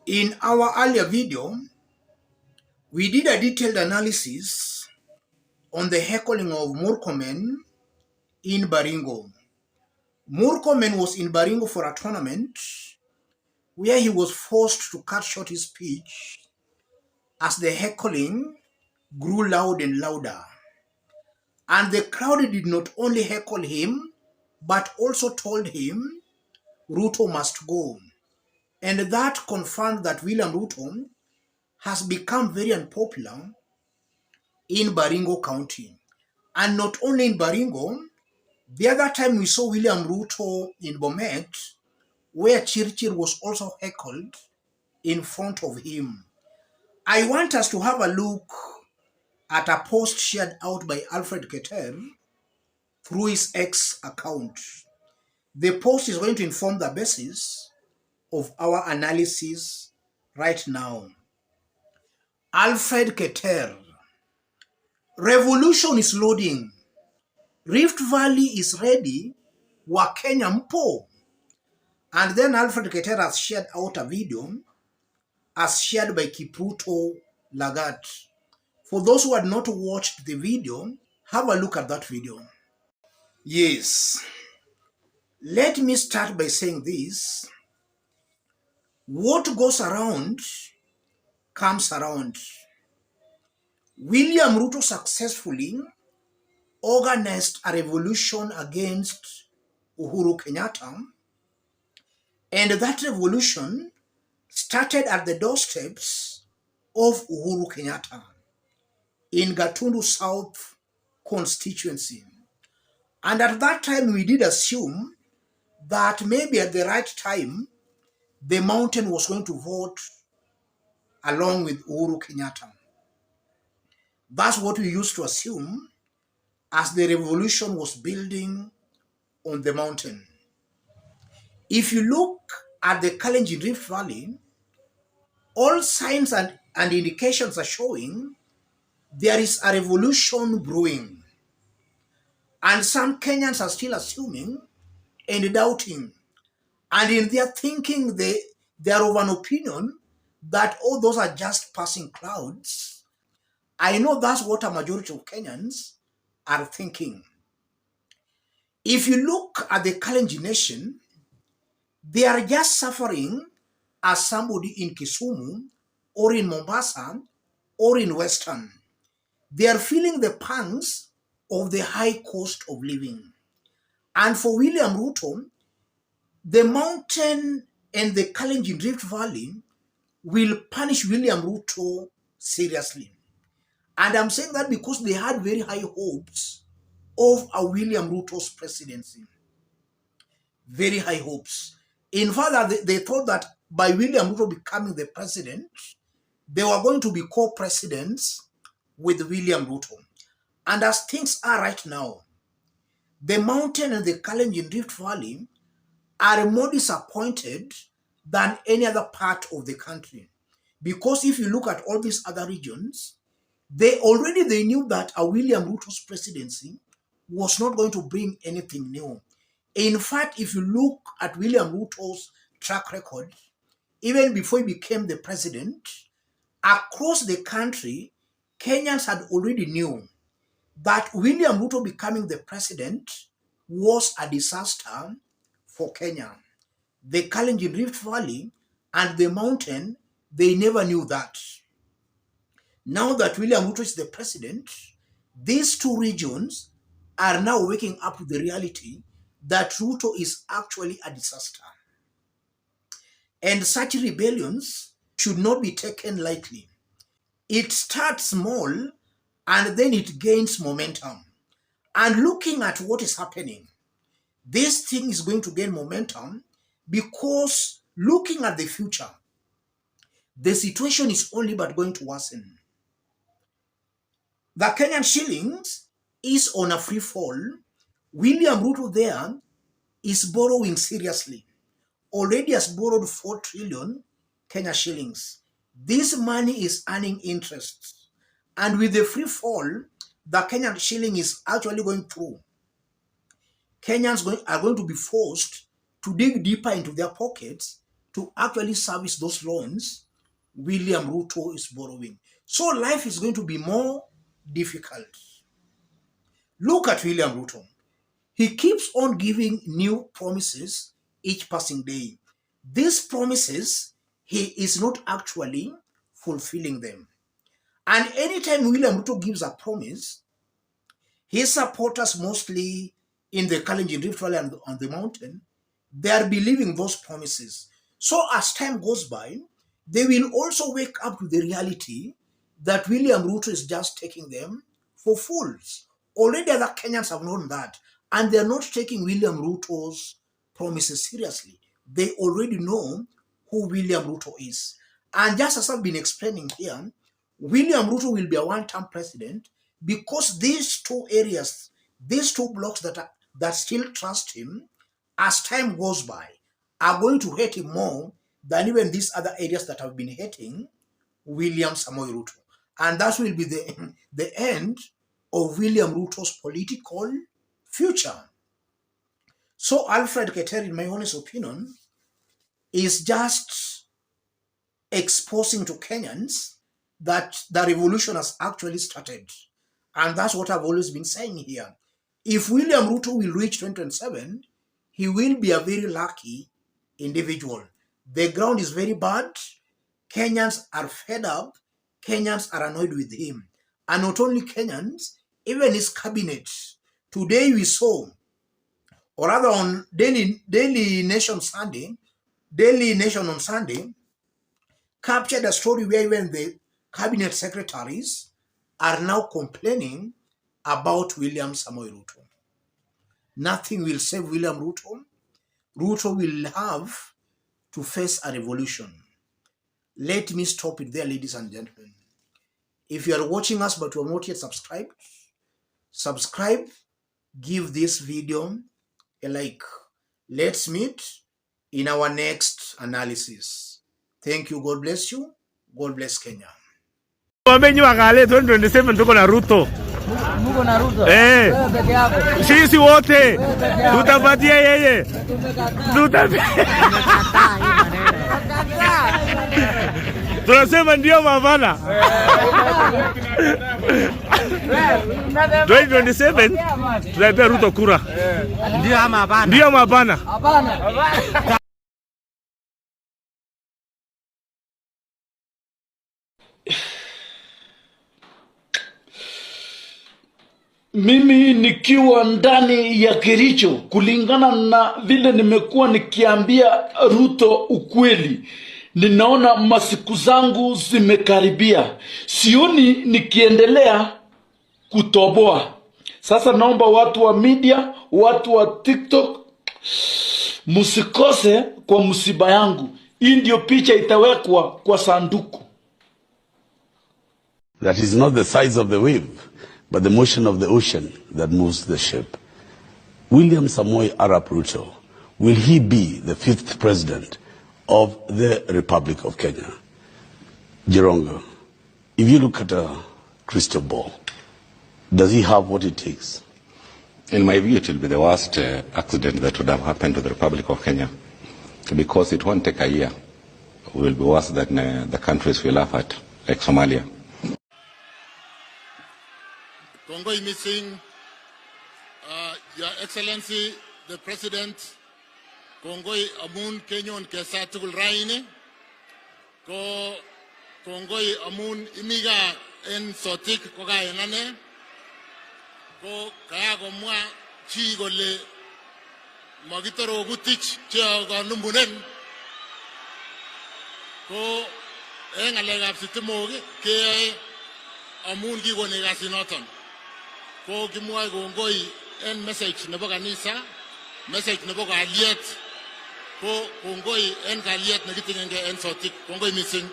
In our earlier video, we did a detailed analysis on the heckling of Murkomen in Baringo. Murkomen was in Baringo for a tournament where he was forced to cut short his speech as the heckling grew loud and louder. And the crowd did not only heckle him, but also told him Ruto must go. And that confirmed that William Ruto has become very unpopular in Baringo County. And not only in Baringo, the other time we saw William Ruto in Bomet, where Chirchir was also heckled in front of him. I want us to have a look at a post shared out by Alfred Keter through his X account. The post is going to inform the basis of our analysis right now. Alfred Keter. Revolution is loading. Rift Valley is ready. Wakenya mpo. And then Alfred Keter has shared out a video as shared by Kipruto Lagat. For those who had not watched the video, have a look at that video. Yes. Let me start by saying this. What goes around comes around. William Ruto successfully organized a revolution against Uhuru Kenyatta, and that revolution started at the doorsteps of Uhuru Kenyatta in Gatundu South constituency. And at that time, we did assume that maybe at the right time, the mountain was going to vote along with Uhuru Kenyatta. That's what we used to assume as the revolution was building on the mountain. If you look at the Kalenjin Rift Valley, all signs and indications are showing there is a revolution brewing. And some Kenyans are still assuming and doubting. And in their thinking, they are of an opinion that, oh, those are just passing clouds. I know that's what a majority of Kenyans are thinking. If you look at the Kalenjin nation, they are just suffering as somebody in Kisumu or in Mombasa or in Western. They are feeling the pangs of the high cost of living. And for William Ruto, the mountain and the Kalenjin Rift Valley will punish William Ruto seriously. And I'm saying that because they had very high hopes of a William Ruto's presidency. Very high hopes. In fact, they thought that by William Ruto becoming the president, they were going to be co-presidents with William Ruto. And as things are right now, the mountain and the Kalenjin Rift Valley are more disappointed than any other part of the country. Because if you look at all these other regions, they knew that a William Ruto's presidency was not going to bring anything new. In fact, if you look at William Ruto's track record, even before he became the president, across the country, Kenyans had already knew that William Ruto becoming the president was a disaster for Kenya. The Kalenjin Rift Valley and the mountain, they never knew that. Now that William Ruto is the president, these two regions are now waking up to the reality that Ruto is actually a disaster. And such rebellions should not be taken lightly. It starts small and then it gains momentum. And looking at what is happening, this thing is going to gain momentum because looking at the future, the situation is only but going to worsen. The Kenyan shillings is on a free fall. William Ruto there is borrowing seriously. Already has borrowed 4 trillion Kenya shillings. This money is earning interest. And with the free fall, the Kenyan shilling is actually going through. Kenyans are going to be forced to dig deeper into their pockets to actually service those loans William Ruto is borrowing. So life is going to be more difficult. Look at William Ruto. He keeps on giving new promises each passing day. These promises, he is not actually fulfilling them. And anytime William Ruto gives a promise, his supporters, mostly in the Kalenjin Rift Valley and on the mountain, they are believing those promises. So as time goes by, they will also wake up to the reality that William Ruto is just taking them for fools. Already other Kenyans have known that, and they're not taking William Ruto's promises seriously. They already know who William Ruto is. And just as I've been explaining here, William Ruto will be a one-term president because these two areas, these two blocks that still trust him, as time goes by, are going to hate him more than even these other areas that have been hating William Samoei Ruto. And that will be the end of William Ruto's political future. So Alfred Keter, in my honest opinion, is just exposing to Kenyans that the revolution has actually started. And that's what I've always been saying here. If William Ruto will reach 2027, he will be a very lucky individual. The ground is very bad. Kenyans are fed up. Kenyans are annoyed with him. And not only Kenyans, even his cabinet. Today we saw, or rather on Daily Nation on Sunday, captured a story where even the cabinet secretaries are now complaining about William Samoei Ruto. Nothing will save William Ruto. Ruto will have to face a revolution. Let me stop it there, ladies and gentlemen. If you are watching us but you are not yet subscribed, subscribe, give this video a like. Let's meet in our next analysis. Thank you. God bless you. God bless Kenya. Wamenywa kale 2027 tuko na Ruto. Muko na Ruto. Sisi wote tutapatia yeye. Tunasema ndio mabana. 2027 tunaipea Ruto kura. Ndio ama hapana? Ndio mabana. Hapana. Mimi nikiwa ndani ya Kericho, kulingana na vile nimekuwa nikiambia Ruto ukweli, ninaona masiku zangu zimekaribia. Sioni nikiendelea kutoboa. Sasa naomba watu wa media, watu wa TikTok, musikose kwa msiba yangu. Hii ndio picha itawekwa kwa sanduku. That is not the size of the wave, but the motion of the ocean that moves the ship. William Samoei Arap Ruto, will he be the 5th president of the Republic of Kenya? Jirongo, if you look at a crystal ball, does he have what it takes? In my view, it will be the worst accident that would have happened to the Republic of Kenya, because it won't take a year. It will be worse than the countries we laugh at, like Somalia. Kongoi missing, Your Excellency the President, Kongoi amun Kenyon kesatul raine, ko Kongoi amun imiga en sotik koga enane, ko kaya komwa chi gole magitaro gutich chia ganumbunen, ko engalegap sitimogi ke amun gigone gasinoton. Ko kimwa kongoi en message nebo kanisa, message nebo kaliet, ko kongoi en kaliet nekitingenge en sotik, kongoi missing.